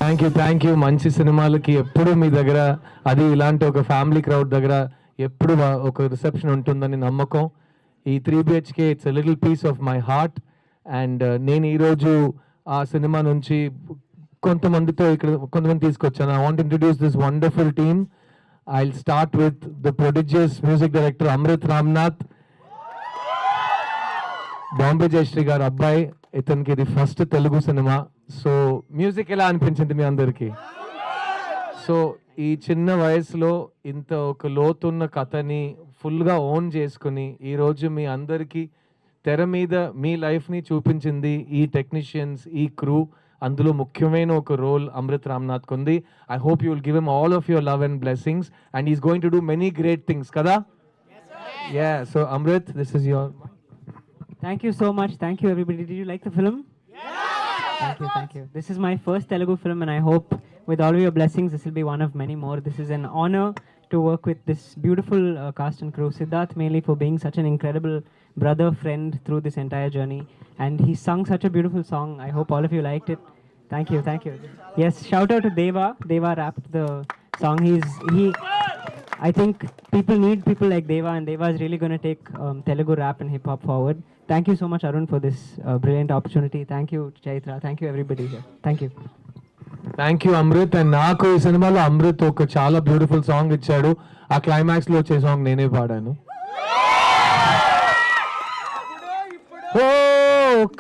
Thank you మంచి సినిమాలకి ఎప్పుడు మీ దగ్గర అది ఇలాంటి ఒక ఫ్యామిలీ క్రౌడ్ దగ్గర ఎప్పుడు ఒక రిసెప్షన్ ఉంటుందని నమ్మకం. ఈ 3BHK it's a little piece of my heart. And నేను ఈరోజు ఆ సినిమా నుంచి కొంతమందితో ఇక్కడ కొంతమంది తీసుకొచ్చాను. I want introduce this wonderful team. I will start with the prodigious music director Amrit Ramnath, Bombay Jayashri garu అబ్బాయి. ఇతనికి ఇది first Telugu cinema. So music ఎలా అనిపించింది మీ అందరికీ? సో ఈ చిన్న వయసులో ఇంత ఒక లోతున్న కథని ఫుల్గా ఓన్ చేసుకుని ఈరోజు మీ అందరికీ తెర మీద మీ లైఫ్ని చూపించింది ఈ టెక్నీషియన్స్, ఈ క్రూ. అందులో ముఖ్యమైన ఒక రోల్ అమృత్ రామ్నాథ్కి ఉంది. I hope you will give him all of your love and blessings and is going to do many great things కదా. Yeah, so Amrit, this is your. Thank you so much. Thank you, everybody. Did you like the film? Yeah! Thank you. This is my first Telugu film, and I hope with all of your blessings, this will be one of many more. This is an honor to work with this beautiful cast and crew. Siddharth, mainly for being such an incredible brother, friend through this entire journey. And he sung such a beautiful song. I hope all of you liked it. Thank you. Yes, shout out to Deva. Deva rapped the song. I think people need people like Deva, and Deva is really going to take Telugu rap and hip hop forward. Thank you so much, Arun, for this brilliant opportunity. Thank you, Chaitra. Thank you, everybody here. Thank you. Thank you Amrit. And నాకు ఈ సినిమాలో అమృత్ ఒక చాలా beautiful song ఇచ్చాడు. ఆ climax లో వచ్చే song నేనే పాడాను. ఓ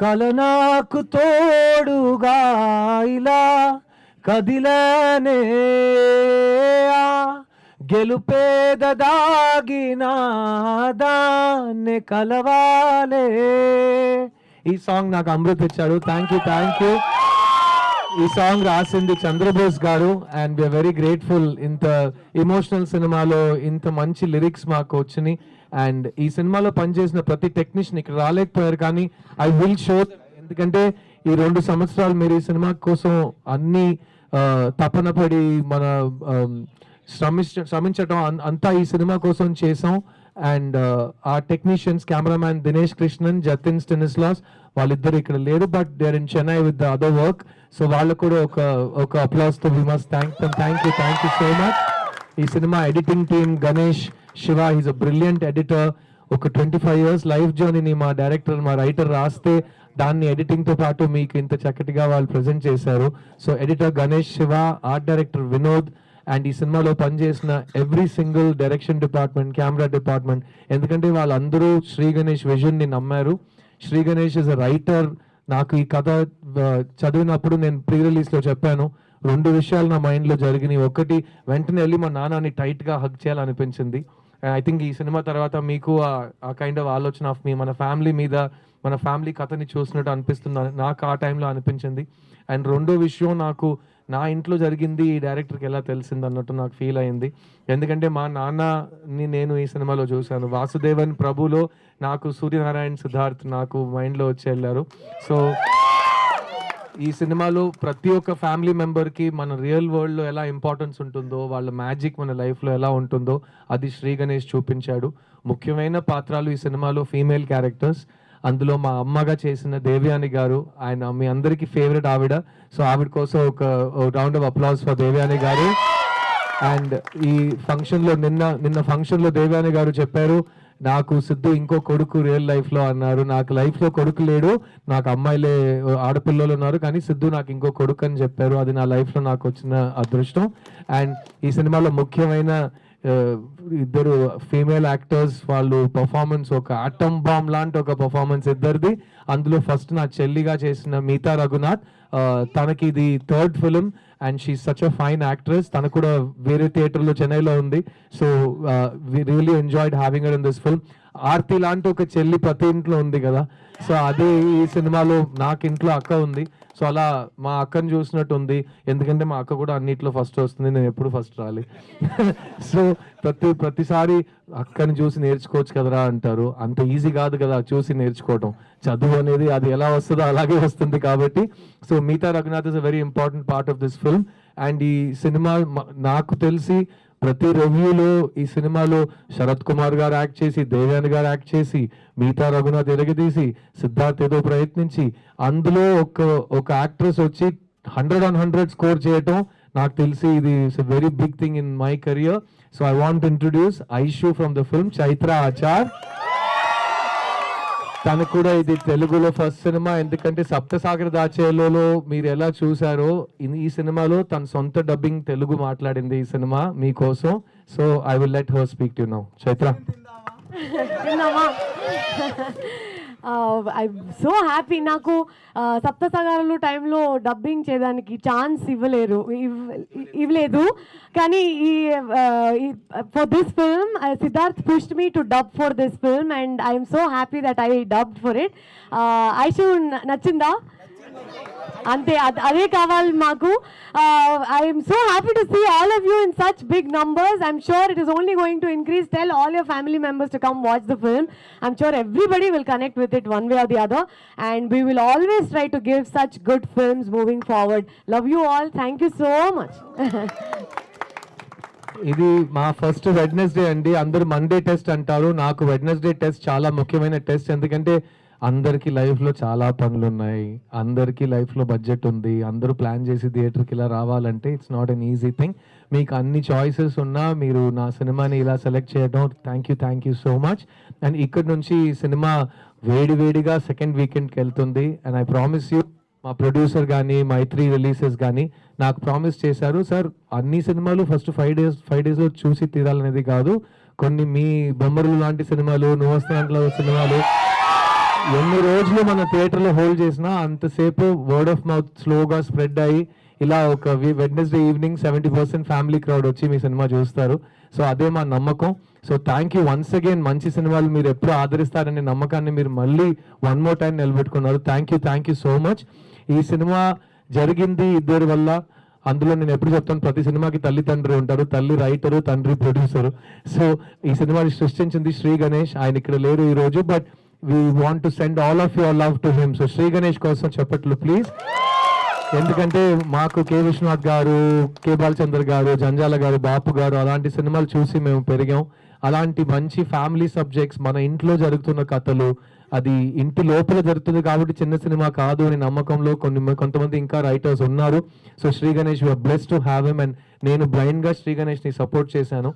కల నాకు తోడుగా ఇలా కదిలనే గెలుపేద దాగిన దాన్ని కలవాలే. ఈ సాంగ్ నాకు అమృత్ ఇచ్చాడు. Thank you. ఈ సాంగ్ రాసింది చంద్రబోస్ గారు. And we are very grateful. ఇంత ఎమోషనల్ సినిమాలో ఇంత మంచి లిరిక్స్ మాకు వచ్చినాయి. అండ్ ఈ సినిమాలో పనిచేసిన ప్రతి టెక్నీషియన్ ఇక్కడ రాలేకపోయారు, కానీ ఐ విల్ షో. ఎందుకంటే ఈ 2 సంవత్సరాలు మీరు ఈ సినిమా కోసం అన్ని తపన పడి మన శ్రమించటం అంతా ఈ సినిమా కోసం చేసాం. అండ్ ఆ technicians cameraman Dinesh Krishnan, Jatin Stanislaus, వాళ్ళిద్దరు ఇక్కడ లేరు, but they are in Chennai with the other work. So వాళ్ళు కూడా ఒక అప్లాస్ తో we must thank them. Thank you so much. ఈ cinema editing team Ganesh Shiva, he's a brilliant editor. ఒక 25 years లైఫ్ జర్నీని మా డైరెక్టర్, మా రైటర్ రాస్తే దాన్ని ఎడిటింగ్ తో పాటు మీకు ఇంత చక్కటిగా వాళ్ళు ప్రజెంట్ చేశారు. So editor Ganesh Shiva, art director Vinod, and ఈ సినిమాలో పనిచేసిన every single direction department, camera department. ఎందుకంటే వాళ్ళందరూ శ్రీ గణేష్ విజన్ ని నమ్మారు. Sri Ganesh is a writer. నాకు ఈ కథ చదివినప్పుడు నేను ప్రీ రిలీజ్ లో చెప్పాను, 2 విషయాలు నా మైండ్ లో జరిగినాయి. ఒకటి, వెంటనే వెళ్ళి మా నాన్నని టైట్ గా హగ్ చేయాలనిపించింది. ఐ థింక్ ఈ సినిమా తర్వాత మీకు ఆ కైండ్ ఆఫ్ ఆలోచన ఆఫ్ మన ఫ్యామిలీ మీద, మన ఫ్యామిలీ కథని చూసినట్టు అనిపిస్తుంది. నాకు ఆ టైంలో అనిపించింది. అండ్ రెండో విషయం, నాకు నా ఇంట్లో జరిగింది ఈ డైరెక్టర్కి ఎలా తెలిసింది అన్నట్టు నాకు ఫీల్ అయింది. ఎందుకంటే మా నాన్నని నేను ఈ సినిమాలో చూశాను. వాసుదేవన్ ప్రభులో నాకు సూర్యనారాయణ సిద్ధార్థ్ నాకు మైండ్లో వచ్చి వెళ్ళారు. సో ఈ సినిమాలో ప్రతి ఒక్క ఫ్యామిలీ మెంబర్కి మన రియల్ వరల్డ్లో ఎలా ఇంపార్టెన్స్ ఉంటుందో, వాళ్ళ మ్యాజిక్ మన లైఫ్లో ఎలా ఉంటుందో అది శ్రీ గణేష్ చూపించాడు. ముఖ్యమైన పాత్రలు ఈ సినిమాలో ఫీమేల్ క్యారెక్టర్స్. అందులో మా అమ్మగా చేసిన దేవ్యాని గారు, ఆయన మీ అందరికీ ఫేవరెట్ ఆవిడ. సో ఆవిడ కోసం ఒక round of applause for Devyani గారు. అండ్ ఈ ఫంక్షన్లో నిన్న ఫంక్షన్లో దేవ్యాని గారు చెప్పారు, నాకు సిద్ధు ఇంకో కొడుకు రియల్ లైఫ్లో అన్నారు. నాకు లైఫ్లో కొడుకు లేడు, నాకు అమ్మాయిలే ఆడపిల్లలు ఉన్నారు, కానీ సిద్ధు నాకు ఇంకో కొడుకు అని చెప్పారు. అది నా లైఫ్లో నాకు వచ్చిన అదృష్టం. అండ్ ఈ సినిమాలో ముఖ్యమైన ఇద్దరు ఫీమేల్ యాక్టర్స్, వాళ్ళు పర్ఫార్మెన్స్ ఒక ఆటమ్ బాంబ్ లాంటి ఒక పర్ఫార్మెన్స్ ఇద్దరిది. అందులో ఫస్ట్ నా చెల్లిగా చేసిన మీతా రఘునాథ్, తనకి ఇది 3rd film and she such a fine actress. తను కూడా వేరే థియేటర్లో చెన్నైలో ఉంది. So we really enjoyed having her in this film. Aarti లాంటి ఒక చెల్లి ప్రతి ఇంట్లో ఉంది కదా, సో అదే ఈ సినిమాలో నాకు ఇంట్లో అక్క ఉంది. సో అలా మా అక్కని చూసినట్టు ఉంది. ఎందుకంటే మా అక్క కూడా అన్నిట్లో ఫస్ట్ వస్తుంది, నేను ఎప్పుడు ఫస్ట్ రాలి. సో ప్రతిసారి అక్కని చూసి నేర్చుకోవచ్చు కదరా అంటారు. అంత ఈజీ కాదు కదా చూసి నేర్చుకోవటం. చదువు అనేది అది ఎలా వస్తుందో అలాగే వస్తుంది. కాబట్టి so Meetha Raghunath is a very important part of this film. And ఈ సినిమా నాకు తెలిసి ప్రతి రివ్యూలో ఈ సినిమాలో శరత్ కుమార్ గారు యాక్ట్ చేసి, దేవ్యాని గారు యాక్ట్ చేసి, మీతా రఘునాథ్ ఎరగదీసి, సిద్ధార్థ్ ఏదో ప్రయత్నించి, అందులో ఒక యాక్ట్రెస్ వచ్చి 100 on 100 స్కోర్ చేయటం నాకు తెలిసి ఇది it's a very big thing in my career. So I want introduce Aishu from the film, Chaitra Achar. తనకు కూడా ఇది తెలుగులో ఫస్ట్ సినిమా, ఎందుకంటే సప్తసాగర దాచేలో మీరు ఎలా చూసారో ఈ సినిమాలో తన సొంత డబ్బింగ్ తెలుగు మాట్లాడింది ఈ సినిమా మీకోసం. So I will let her speak to you now. Chaitra. I so happy. నాకు సప్తసాగరాలు టైంలో డబ్బింగ్ చేయడానికి ఛాన్స్ ఇవ్వలేదు, కానీ for this film Siddharth pushed me to dub for this film and I'm so happy that I dubbed for it. Aishu నచ్చిందా? అంతే, అదే కావాలి మాకు. I'm so happy to see all of you in such big numbers. I'm sure it is only going to increase. Tell all your family members to come watch the film. I'm sure everybody will connect with it one way or the other, and we will always try to give such good films moving forward. Love you all. Thank you so much. ఇది మా first Wednesday అండి. అందరూ Monday test అంటారు, నాకు Wednesday test చాలా ముఖ్యమైన test. ఎందుకంటే అందరికీ లైఫ్లో చాలా పనులు ఉన్నాయి, అందరికీ లైఫ్లో బడ్జెట్ ఉంది, అందరూ ప్లాన్ చేసి థియేటర్కి ఇలా రావాలంటే it's not an easy thing. మీకు అన్ని చాయిసెస్ ఉన్నా మీరు నా సినిమాని ఇలా సెలెక్ట్ చేయడం thank you so much. And ఇక్కడ నుంచి ఈ సినిమా వేడిగా సెకండ్ వీకెండ్కి వెళ్తుంది. అండ్ ఐ ప్రామిస్ యూ, మా ప్రొడ్యూసర్ కానీ మైత్రి రిలీజెస్ కానీ నాకు ప్రామిస్ చేశారు, సార్ అన్ని సినిమాలు ఫస్ట్ 5 డేస్లో చూసి తీరాలనేది కాదు, కొన్ని మీ బొమ్మరులు లాంటి సినిమాలు, నువ్వు వస్తున్న సినిమాలు ఎన్ని రోజులు మన థియేటర్లో హోల్డ్ చేసినా అంతసేపు వర్డ్ ఆఫ్ మౌత్ స్లోగా స్ప్రెడ్ అయ్యి ఇలా ఒక వెడ్నెస్డే ఈవినింగ్ 70% ఫ్యామిలీ క్రౌడ్ వచ్చి మీ సినిమా చూస్తారు. సో అదే మా నమ్మకం. So thank you once again. మంచి సినిమాలు మీరు ఎప్పుడు ఆదరిస్తారనే నమ్మకాన్ని మీరు మళ్ళీ వన్ మోర్ టైం నిలబెట్టుకున్నారు. Thank you so much. ఈ సినిమా జరిగింది ఇద్దరి వల్ల. అందులో నేను ఎప్పుడు చెప్తాను, ప్రతి సినిమాకి తల్లి తండ్రి ఉంటారు, తల్లి రైటరు, తండ్రి ప్రొడ్యూసరు. సో ఈ సినిమాని సృష్టించింది శ్రీ గణేష్. ఆయన ఇక్కడ లేరు ఈరోజు, but we want to send all of your love to him. So Shri Ganesh కోసం చెప్పట్లు ప్లీజ్. ఎందుకంటే మాకు కె విశ్వనాథ్ గారు, కె బాలచంద్ర గారు, జంజాల గారు, బాపు గారు అలాంటి సినిమాలు చూసి మేము పెరిగాం. అలాంటి మంచి ఫ్యామిలీ సబ్జెక్ట్స్, మన ఇంట్లో జరుగుతున్న కథలు, అది ఇంటి లోపల జరుగుతుంది కాబట్టి చిన్న సినిమా కాదు అని నమ్మకంలో కొంతమంది ఇంకా రైటర్స్ ఉన్నారు. So Shri Ganesh, you are blessed to have him. And నేను బ్లైండ్గా శ్రీ గణేష్ని సపోర్ట్ చేశాను,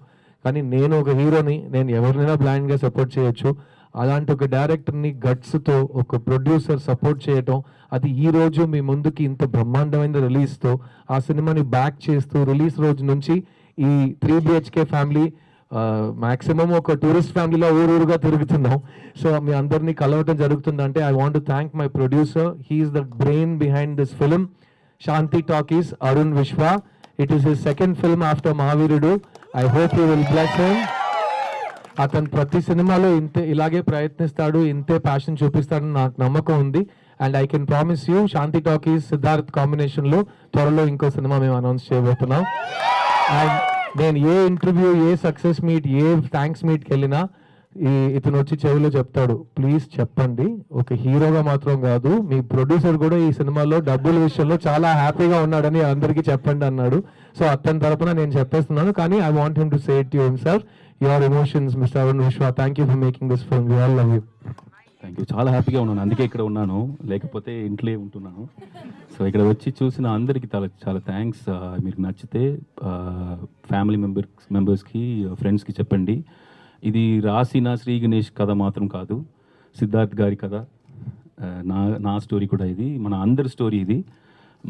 కానీ నేను ఒక హీరోని, నేను ఎవరినైనా బ్లైండ్గా సపోర్ట్ చేయొచ్చు. అలాంటి ఒక డైరెక్టర్ని గట్స్తో ఒక ప్రొడ్యూసర్ సపోర్ట్ చేయటం, అది ఈ రోజు మీ ముందుకి ఇంత బ్రహ్మాండమైన రిలీజ్తో ఆ సినిమాని బ్యాక్ చేస్తూ రిలీజ్ రోజు నుంచి ఈ 3 BHK ఫ్యామిలీ మ్యాక్సిమం ఒక టూరిస్ట్ ఫ్యామిలీలో ఊరుగా తిరుగుతున్నాం. సో మీ అందరినీ కలవటం జరుగుతుందంటే I want to thank my producer. He's the brain behind this film, Shanti Talkies, Arun Vishwa. It is his second film after Mahaveerudu. I hope you will bless him. అతను ప్రతి సినిమాలో ఇలాగే ప్రయత్నిస్తాడు, ఇంతే ప్యాషన్ చూపిస్తాడని నాకు నమ్మకం ఉంది. And I can promise you, Shanti talkies Siddharth కాంబినేషన్లో త్వరలో ఇంకో సినిమా మేము అనౌన్స్ చేయబోతున్నాం. అండ్ నేను ఏ ఇంటర్వ్యూ, ఏ సక్సెస్ మీట్, ఏ థ్యాంక్స్ మీట్కి వెళ్ళినా ఇతను వచ్చి చెవిలో చెప్తాడు, ప్లీజ్ చెప్పండి, ఒక హీరోగా మాత్రం కాదు, మీ ప్రొడ్యూసర్ కూడా ఈ సినిమాలో డబ్బుల విషయంలో చాలా హ్యాపీగా ఉన్నాడని అందరికీ చెప్పండి అన్నాడు. సో అతని తరపున నేను చెప్పేస్తున్నాను, కానీ I want him to say it to himself. Your emotions mister Arun Vishwa. Thank you for making this film. We all love you. Thank you. చాలా హ్యాపీగా ఉన్నాను, అందుకే ఇక్కడ ఉన్నాను, లేకపోతే ఇంట్లో ఉంటున్నాను. సో ఇక్కడ వచ్చి చూసిన అందరికీ చాలా థ్యాంక్స్. మీకు నచ్చితే ఫ్యామిలీ మెంబర్స్కి, ఫ్రెండ్స్కి చెప్పండి. ఇది రాసిన శ్రీ గణేష్ కథ మాత్రం కాదు, సిద్ధార్థ్ గారి కథ, నా స్టోరీ కూడా ఇది, మన అందరి స్టోరీ ఇది,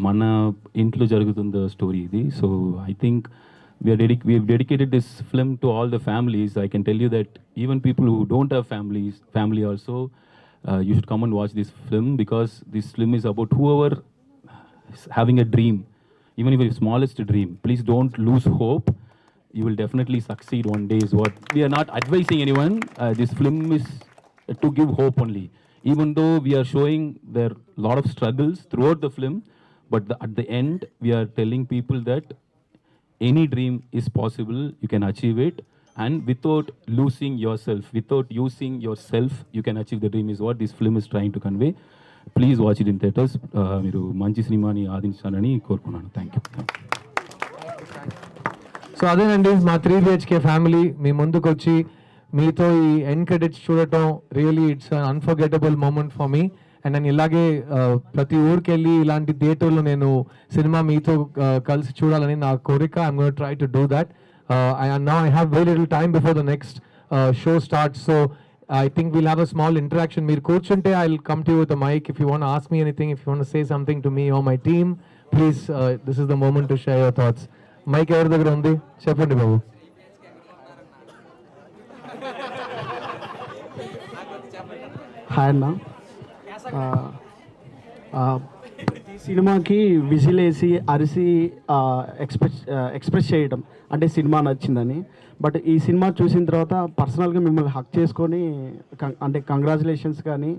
మన ఇంట్లో జరుగుతున్న స్టోరీ ఇది. So I think we've dedicated this film to all the families. I can tell you that even people who don't have family also, you should come and watch this film, because this film is about whoever is having a dream, even if it's smallest dream. Please don't lose hope. You will definitely succeed one day is what we are not advising anyone. This film is to give hope only, even though we are showing there lot of struggles throughout the film, but at the end we are telling people that any dream is possible, you can achieve it, and without losing yourself, without using yourself, you can achieve the dream is what this film is trying to convey. Please watch it in theaters. మీరు మంచి సినిమాని ఆదించాలని కోరుకున్నాను. Thank you. So అదేనండి మా 3 BHK family మీ ముందుకు వచ్చి మీతో ఈ ఎండ్ క్రెడిట్స్ చూడటం really it's un unforgettable moment for me. And నేను ఇలాగే ప్రతి ఊరికి వెళ్ళి ఇలాంటి థియేటర్లో నేను సినిమా మీతో కలిసి చూడాలని నా కోరిక. I'm gonna try to do that. Now I have very little time before the next show starts, so I think we'll have a small interaction. Meer కూర్చుంటే I'll come to you with a mic. If you want to ask me anything, if you want to say something to me or my team, please, this is the moment to share your thoughts. Mic ఎవరి దగ్గర ఉంది చెప్పండి బాబు. Hi అన్న. ఈ సినిమాకి విజిలేసి అరిసి express చేయడం అంటే సినిమా నచ్చిందని. బట్ ఈ సినిమా చూసిన తర్వాత పర్సనల్గా మిమ్మల్ని హక్ చేసుకొని అంటే కంగ్రాచులేషన్స్ కానీ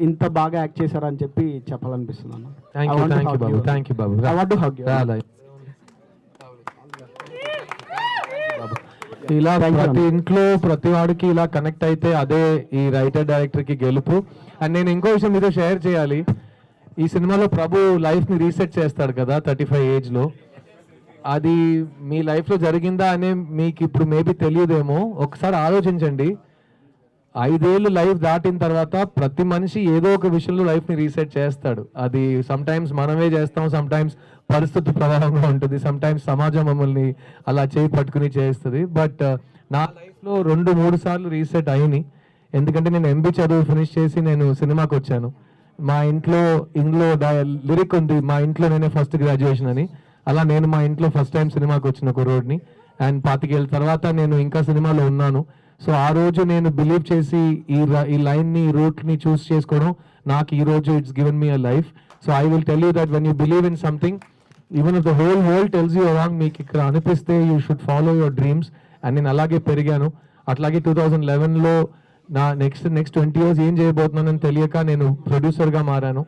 ఇంత బాగా యాక్ట్ చేశారని చెప్పి చెప్పాలనిపిస్తుంది అన్న. Thank you Babu. Thank you Babu. I want to hug you. ఇలా ప్రతి ఇంట్లో ప్రతి వాడికి ఇలా కనెక్ట్ అయితే అదే ఈ రైటర్ డైరెక్టర్ కి గెలుపు. అండ్ నేను ఇంకో విషయం మీతో షేర్ చేయాలి. ఈ సినిమాలో ప్రభు లైఫ్ ని రీసెట్ చేస్తాడు కదా 35 ఏజ్ లో. అది మీ లైఫ్ లో జరిగిందా అనే మీకు ఇప్పుడు మేబీ తెలియదేమో. ఒకసారి ఆలోచించండి. 5 ఏళ్ళు లైఫ్ దాటిన తర్వాత ప్రతి మనిషి ఏదో ఒక విషయంలో లైఫ్ ని రీసెట్ చేస్తాడు. అది సమ్ టైమ్స్ మనమే చేస్తాం, సమ్ టైమ్స్ పరిస్థితి ప్రభావంగా ఉంటుంది, సమ్ టైమ్స్ సమాజం మమ్మల్ని అలా చేయి పట్టుకుని చేస్తుంది. బట్ నా లైఫ్లో 2-3 సార్లు రీసెట్ అయినాయి. ఎందుకంటే నేను ఎంబీ చదువు ఫినిష్ చేసి నేను సినిమాకి వచ్చాను. మా ఇంట్లో లిరిక్ ఉంది, మా ఇంట్లో నేనే ఫస్ట్ గ్రాడ్యుయేషన్ అని. అలా నేను మా ఇంట్లో ఫస్ట్ టైం సినిమాకి వచ్చిన కుర్రోడ్ని. అండ్ 25 ఏళ్ళ తర్వాత నేను ఇంకా సినిమాలో ఉన్నాను. సో ఆ రోజు నేను బిలీవ్ చేసి ఈ లైన్ని, ఈ రూట్ని చూస్ చేసుకోవడం నాకు ఈ రోజు it's given me a life. So I will tell you that when you believe in something, even if the whole world tells you wrong, మీకు ఇక్కడ అనిపిస్తే you should follow your dreams. And నేను అలాగే పెరిగాను. అట్లాగే 2011లో నా నెక్స్ట్ 20 years ఏం చేయబోతున్నానని తెలియక నేను ప్రొడ్యూసర్గా మారాను.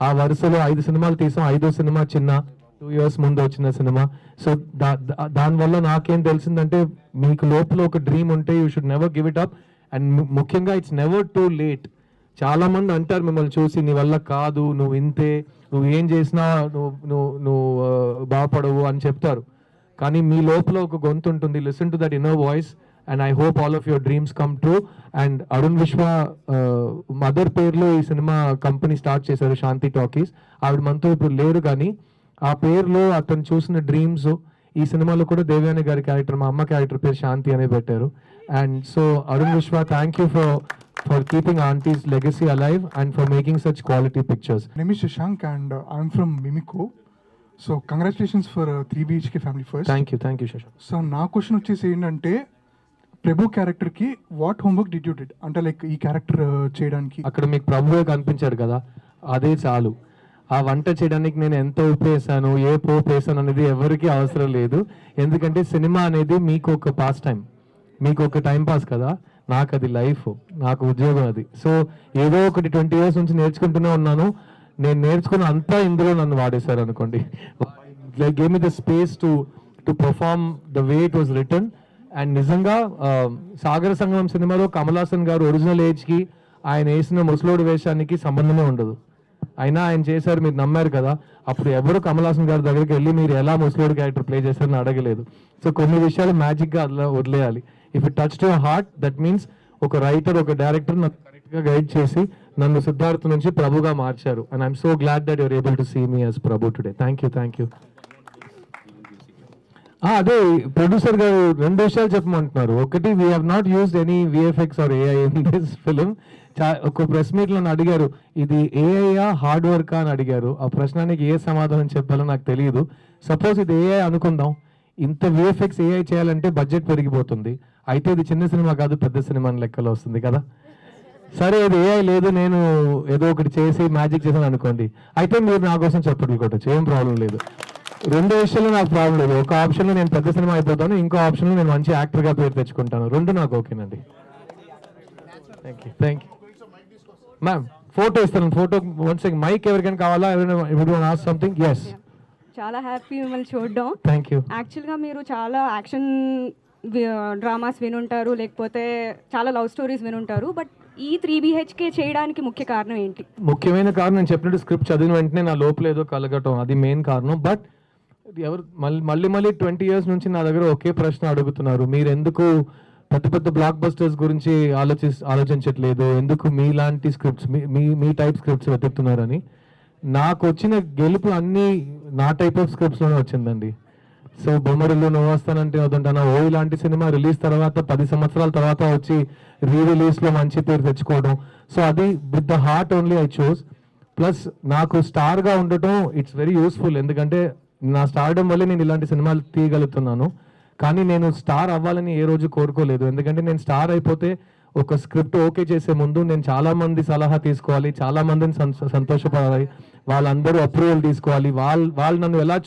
ఆ వరుసలో 5 సినిమాలు తీసాం. 5వ సినిమా చిన్న 2 years ముందు వచ్చిన సినిమా. సో దానివల్ల నాకేం తెలిసిందంటే మీకు లోపల ఒక డ్రీమ్ ఉంటే you should never give it up. And ముఖ్యంగా ఇట్స్ నెవర్ టూ లేట్. చాలా మంది అంటారు మిమ్మల్ని చూసి, నీ వల్ల కాదు, నువ్వు ఇంతే, నువ్వు ఏం చేసినా నువ్వు బాగుపడవు అని చెప్తారు. కానీ మీ లోపల ఒక గొంతు ఉంటుంది. Listen to that inner voice. And I hope all of your dreams come true. And Arun విశ్వ మదర్ పేరులో ఈ సినిమా కంపెనీ స్టార్ట్ చేశారు, శాంతి టాకీస్. ఆవిడ మనతో ఇప్పుడు లేరు, కానీ ఆ పేరులో అతను చూసిన డ్రీమ్స్ ఈ సినిమాలో కూడా దేవయాని గారి క్యారెక్టర్, మా అమ్మ క్యారెక్టర్ పేరు శాంతి అనే పెట్టారు. And so Arun Vishwa, thank you for keeping auntie's legacy alive and for making such quality pictures. My name is Shashank and I'm from Mimiko. So congratulations for 3 BHK family first. Thank you Shashank. So నా question వచ్చేసి ఏంటంటే, ప్రభు character కి what homework did you did అంటే like ఈ character చేయడానికి? అక్కడ మీకు ప్రభువే కనిపించారు కదా, అదే చాలు. ఆ వంట చేయడానికి నేను ఎంత ఉప్పు వేసాను, ఏ పోపు వేసాను అనేది ఎవరికి అవసరం లేదు. ఎందుకంటే సినిమా అనేది మీకు ఒక పాస్ టైం, మీకు ఒక టైం పాస్ కదా. నాకు అది లైఫ్, నాకు ఉద్యోగం అది. సో ఏదో ఒకటి 20 years నుంచి నేర్చుకుంటూనే ఉన్నాను. నేను నేర్చుకున్న అంతా ఇందులో నన్ను వాడేశారు అనుకోండి. Like gave me the space to perform the way it was return. And నిజంగా సాగర సంగమం సినిమాలో కమల్ హాసన్ గారు ఒరిజినల్ ఏజ్కి ఆయన వేసిన ముసలోడు వేషానికి సంబంధమే ఉండదు. అయినా ఆయన చేశారు, మీరు నమ్మారు కదా. అప్పుడు ఎవరు కమల్ హాసన్ గారి దగ్గరికి వెళ్ళి మీరు ఎలా ముసలోడు క్యారెక్టర్ ప్లే చేశారని అడగలేదు. సో కొన్ని విషయాలు మ్యాజిక్గా అలా వదిలేయాలి. If it touch your heart, that means ఒక రైటర్, ఒక డైరెక్టర్ నాకు కరెక్ట్గా గైడ్ చేసి నన్ను సిద్ధార్థ్ నుంచి ప్రభుగా మార్చారు. And I'm so glad that you're able to see me as Prabhu today. Thank you. అదే ప్రొడ్యూసర్ గారు 2 విషయాలు చెప్పమంటున్నారు. ఒకటి, we have not used any VFX or AI in this film. ఒక ప్రెస్ మీట్లో అడిగారు, ఇది ఏఐయా హార్డ్ వర్కా అని అడిగారు. ఆ ప్రశ్నానికి ఏ సమాధానం చెప్పాలో నాకు తెలియదు. సపోజ్ ఇది ఏఐ అనుకుందాం, ఇంత విఎఫ్ఎక్స్ ఏఐ చేయాలంటే బడ్జెట్ పెరిగిపోతుంది. అయితే ఇది చిన్న సినిమా కాదు, పెద్ద సినిమా అని లెక్కలో వస్తుంది కదా. సరే ఇది ఏఐ లేదు, నేను ఏదో ఒకటి చేసి మ్యాజిక్ చేశాను అనుకోండి, అయితే మీరు నా కోసం చెప్పట్లు కొట్టచ్చు, ఏం ప్రాబ్లం లేదు. 2 విషయాల్లో నాకు ప్రాబ్లం లేదు. ఒక ఆప్షన్లో నేను పెద్ద సినిమా అయిపోతాను, ఇంకో ఆప్షన్లో నేను మంచి యాక్టర్గా పేరు తెచ్చుకుంటాను. 2 నాకు ఓకేనండి. Thank you ma'am. ఫోటో ఇస్తాను. Photo one second. మైక్ ఎవరికైనా కావాలా? ఎవరైనా ఆస్క్ సంథింగ్? ఎస్. చాలా హ్యాపీ మిమ్మల్ని చూడడం. Thank you. యాక్చువల్గా మీరు చాలా యాక్షన్ డ్రామాస్ వినుంటారు, లేకపోతే చాలా లవ్ స్టోరీస్ వినుంటారు. బట్ ఈ 3 BHK చేయడానికి ముఖ్య కారణం ఏంటి? ముఖ్యమైన కారణం నేను చెప్పినట్టు స్క్రిప్ట్ చదివిన వెంటనే నా లోపల ఏదో కలగటం, అది మెయిన్ కారణం. బట్ ఎవరు మళ్ళీ 20 years నుంచి నా దగ్గర ఒకే ప్రశ్న అడుగుతున్నారు, మీరు ఎందుకు పెద్ద పెద్ద బ్లాక్ బస్టర్స్ గురించి ఆలోచించట్లేదు, ఎందుకు మీలాంటి స్క్రిప్ట్స్ మీ టైప్ స్క్రిప్ట్స్ వెతుకుతున్నారని. నాకు వచ్చిన గెలుపు అన్నీ నా టైప్ ఆఫ్ స్క్రిప్ట్స్లోనే వచ్చిందండి. సో బొమ్మరిల్లు, నువ్వు వస్తానంటే వద్దంటానా, ఓ ఇలాంటి సినిమా రిలీజ్ తర్వాత 10 సంవత్సరాల తర్వాత వచ్చి రిలీజ్లో మంచి పేరు తెచ్చుకోవడం. సో అది with the heart only I choose. Plus నాకు స్టార్గా ఉండటం ఇట్స్ వెరీ యూస్ఫుల్, ఎందుకంటే నా స్టార్డమ్ వల్లే నేను ఇలాంటి సినిమాలు తీయగలుగుతున్నాను. కానీ నేను స్టార్ అవ్వాలని ఏ రోజు కోరుకోలేదు, ఎందుకంటే నేను స్టార్ అయిపోతే ఒక స్క్రిప్ట్ ఓకే చేసే ముందు నేను చాలా మంది సలహా తీసుకోవాలి, చాలా మందిని సంతోషపడాలి, వాళ్ళందరూ అప్రూవల్ తీసుకోవాలి, వాళ్ళు నన్ను ఎలా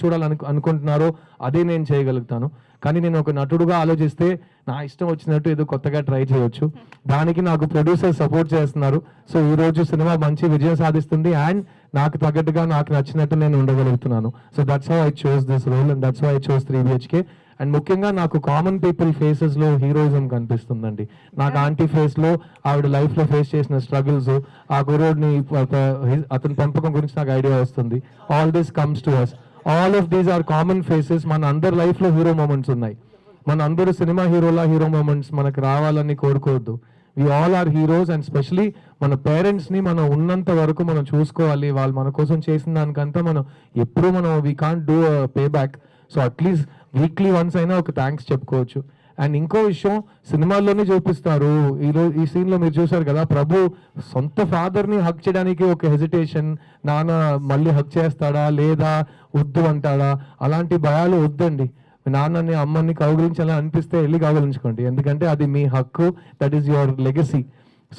అనుకుంటున్నారో అదే నేను చేయగలుగుతాను. కానీ నేను ఒక నటుడుగా ఆలోచిస్తే నా ఇష్టం వచ్చినట్టు ఏదో కొత్తగా ట్రై చేయొచ్చు. దానికి నాకు ప్రొడ్యూసర్ సపోర్ట్ చేస్తున్నారు. సో ఈరోజు సినిమా మంచి విజయం సాధిస్తుంది అండ్ నాకు తగ్గట్టుగా నాకు నచ్చినట్టు నేను ఉండగలుగుతున్నాను. So that's how I chose this role and that's how I chose 3BHK. And ముఖ్యంగా నాకు కామన్ పీపుల్ ఫేసెస్లో హీరోయిజం కనిపిస్తుందండి. నాకు ఆంటీ ఫేస్లో ఆవిడ లైఫ్లో ఫేస్ చేసిన స్ట్రగుల్స్, ఆ గురువుని అతని పెంపకం గురించి నాకు ఐడియా వస్తుంది. All this comes to us. All of these are common faces. మన అందరి లైఫ్లో హీరో మూమెంట్స్ ఉన్నాయి. మన అందరూ సినిమా హీరో మూమెంట్స్ మనకు రావాలని కోరుకోవద్దు. We all are heroes and specially మన పేరెంట్స్ని మనం ఉన్నంత వరకు మనం చూసుకోవాలి. వాళ్ళు మన కోసం చేసిన దానికంతా మనం ఎప్పుడూ we can't do pay back. So at least weekly once అయినా ఒక థ్యాంక్స్ చెప్పుకోవచ్చు. అండ్ ఇంకో విషయం, సినిమాల్లోనే చూపిస్తారు, ఈ సీన్లో మీరు చూసారు కదా, ప్రభు సొంత ఫాదర్ని హక్ చేయడానికి ఒక హెజిటేషన్, నాన్న మళ్ళీ హక్ చేస్తాడా లేదా వద్దు అంటాడా, అలాంటి భయాలు వద్దండి. మీ నాన్నని అమ్మని కౌగిలించాలని అనిపిస్తే వెళ్ళి కౌగిలించుకోండి, ఎందుకంటే అది మీ హక్కు, that is your legacy.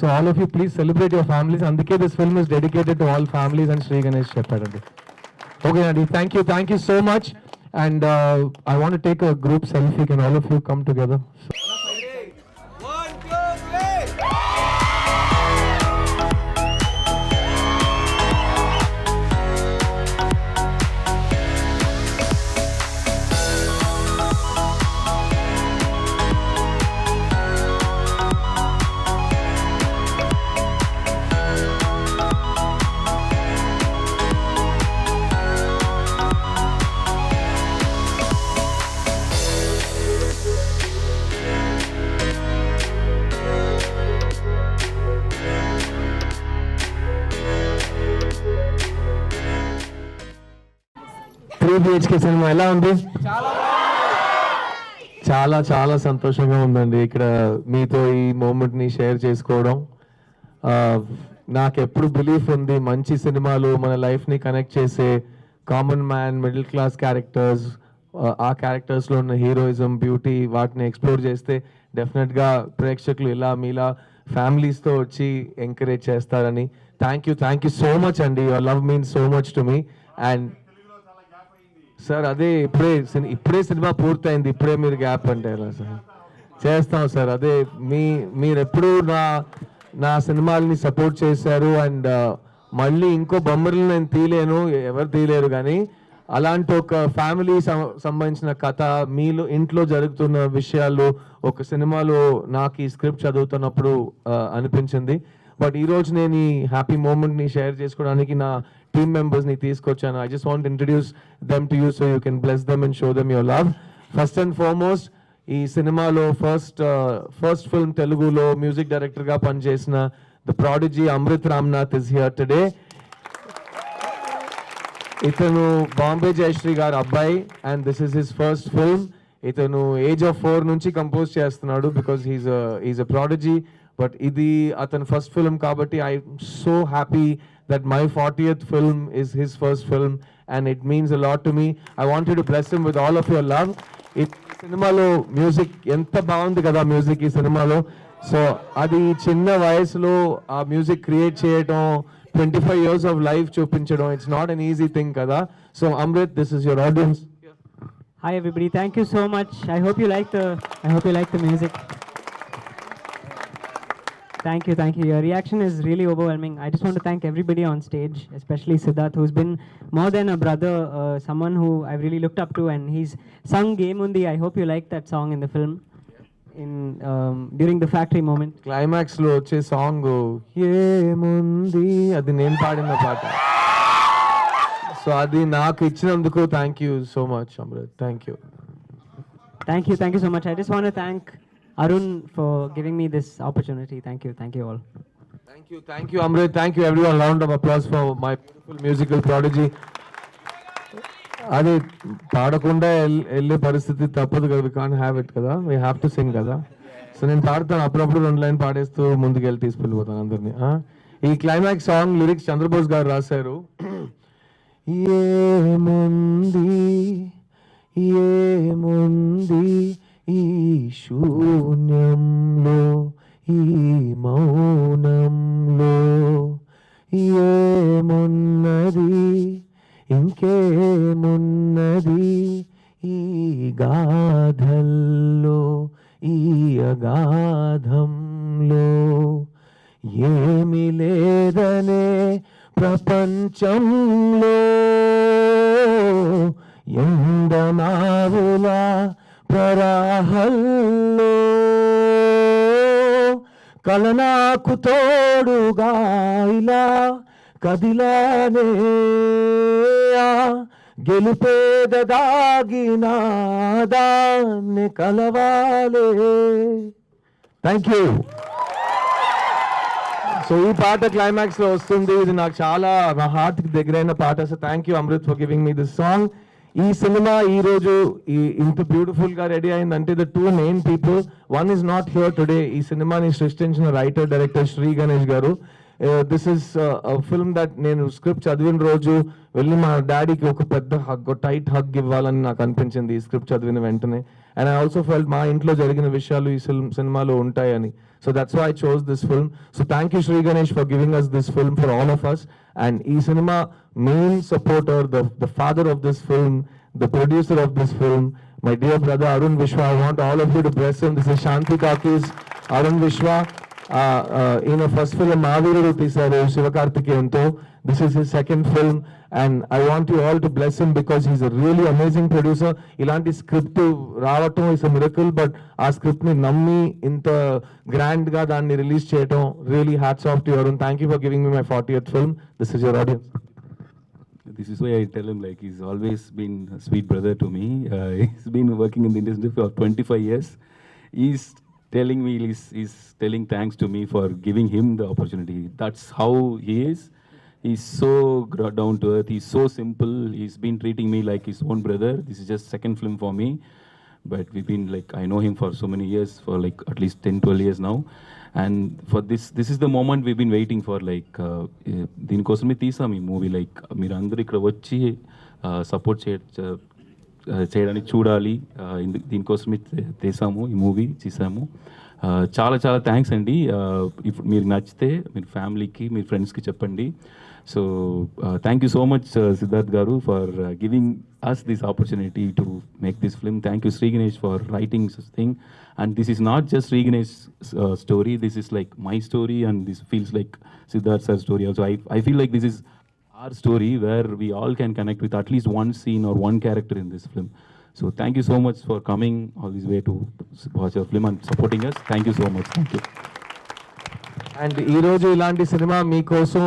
So all of you please celebrate your families. అందుకే this film is dedicated to all families అని శ్రీ గణేష్ చెప్పాడండి. ఓకే అండి, thank you so much. And I want to take a group selfie. Can all of you come together? BHK cinema ఎలా ఉంది? చాలా చాలా సంతోషంగా ఉందండి ఇక్కడ మీతో ఈ మూమెంట్ని షేర్ చేసుకోవడం. నాకు ఎప్పుడు బిలీఫ్ ఉంది, మంచి సినిమాలు మన లైఫ్ని కనెక్ట్ చేసే common man, middle class characters, ఆ క్యారెక్టర్స్లో ఉన్న హీరోయిజం, బ్యూటీ, వాటిని ఎక్స్ప్లోర్ చేస్తే డెఫినెట్గా ప్రేక్షకులు ఇలా మీలా ఫ్యామిలీస్తో వచ్చి ఎంకరేజ్ చేస్తారని. థ్యాంక్ యూ సో మచ్ అండి. Your love means so much to me. And sir అదే ఇప్పుడే సినిమా పూర్తయింది, ఇప్పుడే మీరు గ్యాప్ అంటే ఎలా సార్? చేస్తాం సార్. అదే మీరు ఎప్పుడు నా సినిమాలని సపోర్ట్ చేశారు. అండ్ మళ్ళీ ఇంకో బొమ్మలు నేను తీయలేను, ఎవరు తీయలేరు, కానీ అలాంటి ఒక ఫ్యామిలీ సంబంధించిన కథ, మీలో ఇంట్లో జరుగుతున్న విషయాలు ఒక సినిమాలో నాకు ఈ స్క్రిప్ట్ చదువుతున్నప్పుడు అనిపించింది. బట్ ఈరోజు నేను ఈ హ్యాపీ మూమెంట్ని షేర్ చేసుకోవడానికి నా టీమ్ మెంబర్స్ని తీసుకొచ్చాను. I just want introduce them to you so you can bless them and show them your love. First and foremost, ఈ సినిమాలో ఫస్ట్ ఫిల్మ్ తెలుగులో మ్యూజిక్ డైరెక్టర్గా పనిచేసిన the prodigy Amrit Ramnath is here today. ఇతను బాంబే జయశ్రీ గారు అబ్బాయి and this is his first film. ఇతను age of 4 నుంచి compose చేస్తున్నాడు because he's a prodigy. But ఇది అతని ఫస్ట్ ఫిల్మ్ కాబట్టి I'm so happy that my 40th film is his first film and it means a lot to me. I wanted to bless him with all of your love. సినిమాలో music ఎంత బాగుంది కదా, music ఈ సినిమాలో. So అది చిన్న వయసులో ఆ మ్యూజిక్ క్రియేట్ చేయడం, 25 years of life చూపించడం, it's not an easy thing కదా. So Amrit, this is your audience. Hi everybody, thank you so much. I hope you like the music. Thank you. Your reaction is really overwhelming. I just want to thank everybody on stage, especially Siddharth, who's been more than a brother, someone who I've really looked up to, and he's sung Game Undi. I hope you like that song in the film, during the factory moment. Climax లో వచ్చే song ఏముంది, అది నేను పాడిన పాట. So అది నాకు ఇచ్చినందుకు thank you so much Amrit. Thank you so much. I just want to thank Arun for giving me this opportunity. Thank you all. Thank you, Amrit. Thank you, everyone. Round of applause for my beautiful musical prodigy. అది పాడకుండా వెళ్ళే పరిస్థితి తప్పదు కదా, we can't have it కదా, we have to sing కదా. So నేను పాడతాను, అప్పుడప్పుడు 2 లైన్ పాడేస్తూ ముందుకు వెళ్ళి తీసుకెళ్ళిపోతాను అందరినీ. ఈ క్లైమాక్స్ సాంగ్ లిరిక్స్ చంద్రబోస్ గారు రాశారు. ఏముంది ఏముంది ఈ శూన్యంలో, ఈ మౌనంలో, ఏమున్నది ఇంకేమున్నది ఈ గాథల్లో, ఈ అగాధంలో, ఏమి లేదనే ప్రపంచంలో, ఎండమావుల ప్రరాహల్లో, కలనాకు తోడుగా ఇలా కదిలానే, గెలుపేద దాగిన దాన్ని కలవాలే. Thank you. సో ఈ పాట క్లైమాక్స్ లో వస్తుంది, ఇది నాకు చాలా నా హార్ట్ కి దగ్గరైన పాట. So thank you Amrit for giving me this song. ఈ సినిమా ఈ రోజు ఇంత బ్యూటిఫుల్ గా రెడీ అయిందంటే the 2 main people. One is not here today. ఈ సినిమాని సృష్టించిన రైటర్ డైరెక్టర్ శ్రీ గణేష్ గారు. దిస్ ఇస్ ఫిల్మ్ దట్ నేను స్క్రిప్ట్ చదివిన రోజు వెళ్ళి మా డాడీకి ఒక పెద్ద హగ్, టైట్ హగ్ ఇవ్వాలని నాకు అనిపించింది ఈ స్క్రిప్ట్ చదివిన వెంటనే. అండ్ ఐ ఆల్సో ఫెల్ట్ మా ఇంట్లో జరిగిన విషయాలు ఈ సినిమాలో ఉంటాయని. So that's why I chose this film. So thank you Shri Ganesh for giving us this film for all of us. And ఈ cinema main supporter, the father of this film, the producer of this film, my dear brother Arun Vishwa. I want all of you to bless him. This is Shanti Talkies, Arun Vishwa. In a first film Maavirudu తీశారు శివకార్తికేయన్తో. This is his second film and I want you all to bless him because he's a really amazing producer. ఇలాంటి script రావటం is a miracle, but ఆ script ని నమ్మి ఇంత grand గా దాన్ని release చేయటం, really hats off to you Arun. Thank you for giving me my 40th film. This is your audience. This is why I tell him, like, he's always been a sweet brother to me. He's been working in the industry for 25 years. He's telling me, he's telling thanks to me for giving him the opportunity. That's how he is. He's so down to earth. He's so simple. He's been treating me like his own brother. This is just second film for me. But we've been, like, I know him for so many years, for like at least 10-12 years now. And for this is the moment we've been waiting for. Like, దీనికోసమే తీసాం ఈ movie. Like మీరు అందరూ ఇక్కడ వచ్చి support చేయడానికి చూడాలి, దీనికోసమే తీసాము ఈ మూవీ చేసాము. చాలా చాలా థ్యాంక్స్ అండి. ఇప్పుడు మీరు నచ్చితే మీరు ఫ్యామిలీకి, మీ ఫ్రెండ్స్కి చెప్పండి. So thank you so much Siddharth garu for giving us this opportunity to make this film. Thank you Sri Ganesh for writing this thing. And this is not just Sri Ganesh's story, this is like my story and this feels like Siddharth sir's story also. I feel like this is our story where we all can connect with at least one scene or one character in this film. So thank you so much for coming all this way to watch our film and supporting us. Thank you so much. Thank you. And ఈరోజు ఇలాంటి cinema మీకోసం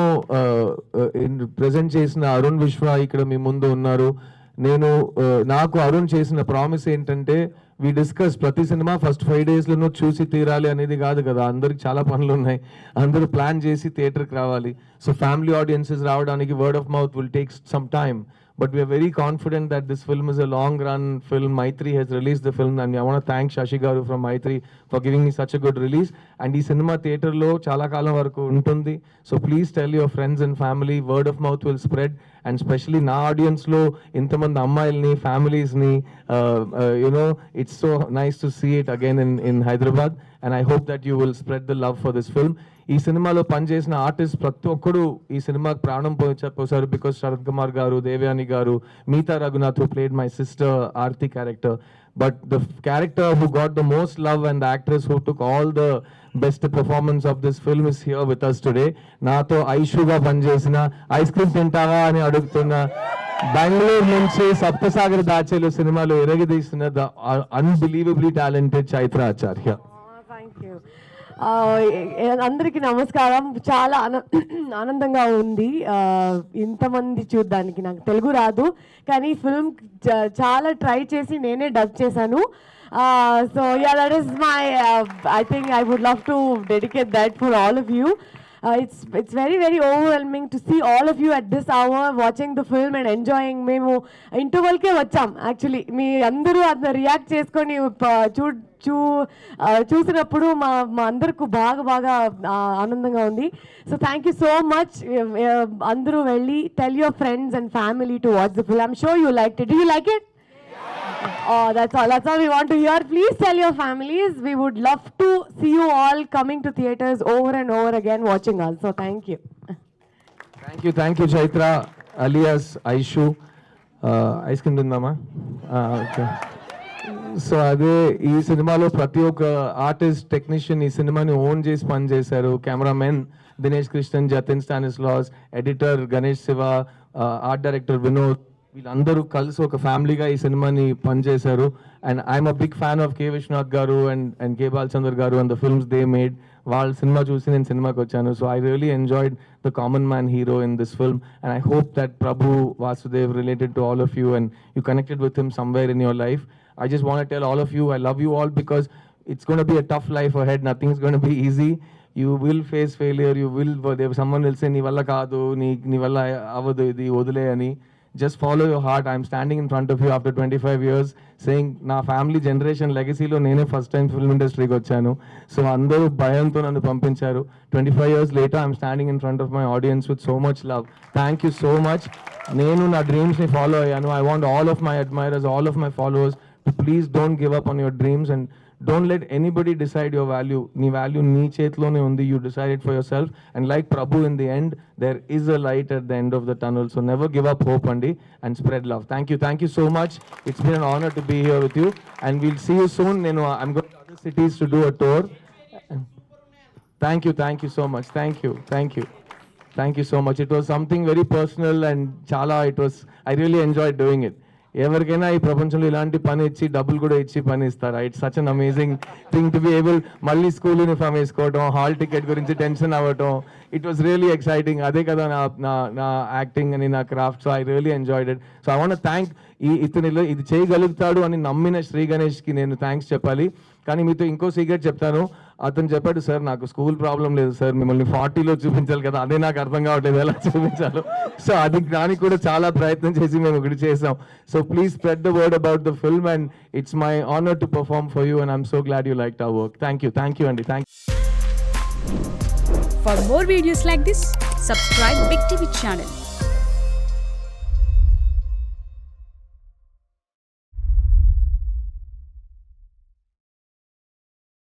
present చేసిన అరుణ్ విశ్వ ఇక్కడ మీ ముందు ఉన్నారు. నేను నాకు అరుణ్ చేసిన ప్రామిస్ ఏంటంటే, వి డిస్కస్ ప్రతి సినిమా ఫస్ట్ 5 డేస్లోనూ చూసి తీరాలి అనేది కాదు కదా, అందరికి చాలా పనులు ఉన్నాయి, అందరూ ప్లాన్ చేసి థియేటర్కి రావాలి. సో ఫ్యామిలీ ఆడియన్సెస్ రావడానికి word of mouth will take some time, but we are very confident that this film is a long run film. Maitri has released the film and I want to thank Shashi Garu from Maitri for giving me such a good release. And ee cinema theatre lo chala kalam varaku untundi, so please tell your friends and family. Word of mouth will spread, and especially na audience lo intamand ammayalni, families ni, you know, it's so nice to see it again in Hyderabad, and I hope that you will spread the love for this film. ఈ సినిమాలో పనిచేసిన artist ప్రతి ఒక్కడు ఈ సినిమాకి ప్రాణం పోసారు, because Sarath Kumar గారు, దేవయాని గారు, Meetha Raghunath who played my sister Aarti character, but the character who got the most love and the actress who took all the best performance of this film is here with us today. నాతో ఐషుగా పనిచేసిన, ice cream తింటావా అని అడుగుతున్న, బెంగళూరు నుంచి సప్తసాగర్ దాచేలు సినిమాలో ఎరగదీసిన the unbelievably talented Chaitra Acharya. Thank you. అందరికీ నమస్కారం. చాలా ఆనందంగా ఉంది ఇంతమంది చూడ్డానికి. నాకు తెలుగు రాదు కానీ ఫిల్మ్ చాలా ట్రై చేసి నేనే డబ్ చేశాను. So yeah, that is my. I think I would love to dedicate that for all of you. It's very very overwhelming to see all of you at this hour watching the film and enjoying. మేము ఇంటర్వల్కే వచ్చాం actually. మీ అందరూ అది react చేసుకొని చూసినప్పుడు మా అందరికి బాగా ఆనందంగా ఉంది. So thank you so much. అందరూ వెళ్ళి tell your friends and family to watch the film. I'm sure you like it. Do you like it? Oh, that's all we want to hear. Please tell your families. We would love to see you all coming to theaters over and over again watching us. So thank you. Thank you Chaitra alias Aishu. Ice cream తిందామా? Okay. So అదే ఈ సినిమాలో ప్రతి ఒక్క artist technician ఈ సినిమాని own చేసి పని చేశారు. Cameraman Dinesh Krishnan, Jatin Stanislaus, editor Ganesh Shiva, art director Vinod, వీళ్ళందరూ కలిసి ఒక ఫ్యామిలీగా ఈ సినిమాని పనిచేశారు. And I'm a big fan of K Viswanath garu and K Balachander garu and the films they made. వాళ్ళ సినిమా చూసి నేను సినిమాకి వచ్చాను. So I really enjoyed the common man hero in this film and I hope that Prabhu Vasudev related to all of you and you connected with him somewhere in your life. I just want to tell all of you, I love you all because it's going to be a tough life ahead. Nothing's going to be easy. You will face failure. Someone will say, "Nee valla kaadu, nee valla avadu idi odule ani." Just follow your heart. I'm standing in front of you after 25 years saying, na family generation legacy lo nene first time film industry ki vachanu. So andaru bhayanto nannu pampincharu. 25 years later, I'm standing in front of my audience with so much love. Thank you so much. Nenu na dreams ni follow ayyanu. I want all of my admirers, all of my followers to please don't give up on your dreams and don't let anybody decide your value. Nee value nee chetlone undi. You decide it for yourself. And like Prabhu, in the end, there is a light at the end of the tunnel. So never give up hope, Andi, and spread love. Thank you so much. It's been an honor to be here with you. And we'll see you soon. I'm going to other cities to do a tour. Thank you so much. Thank you so much. It was something very personal and chala. I really enjoyed doing it. ఎవరికైనా ఈ ప్రపంచంలో ఇలాంటి పని ఇచ్చి డబ్బులు కూడా ఇచ్చి పని ఇస్తారా? It's such an amazing thing to be able. మళ్ళీ స్కూల్ యూనిఫామ్ వేసుకోవటం, హాల్ టికెట్ గురించి టెన్షన్ అవ్వటం, ఇట్ వాస్ రియలీ ఎక్సైటింగ్. అదే కదా నా యాక్టింగ్ అని, నా craft. So I really enjoyed it. So I want thank ఇతనిలో ఇది చేయగలుగుతాడు అని నమ్మిన శ్రీ గణేష్కి నేను థ్యాంక్స్ చెప్పాలి. కానీ మీతో ఇంకో సీక్రెట్ చెప్తాను. అతను చెప్పాడు, సార్ నాకు స్కూల్ ప్రాబ్లం లేదు సార్, మిమ్మల్ని 40లో చూపించాలి కదా, అదే నాకు అర్థం కావట్లేదు ఎలా చూపించాలో. సో అది దానికి కూడా చాలా ప్రయత్నం చేసి మేము ఒకటి చేసాం. So please spread the word about the film and it's my honour to perform for you and I'm so glad you like our work. Thank you అండి. For more videos like this, subscribe Big TV channel.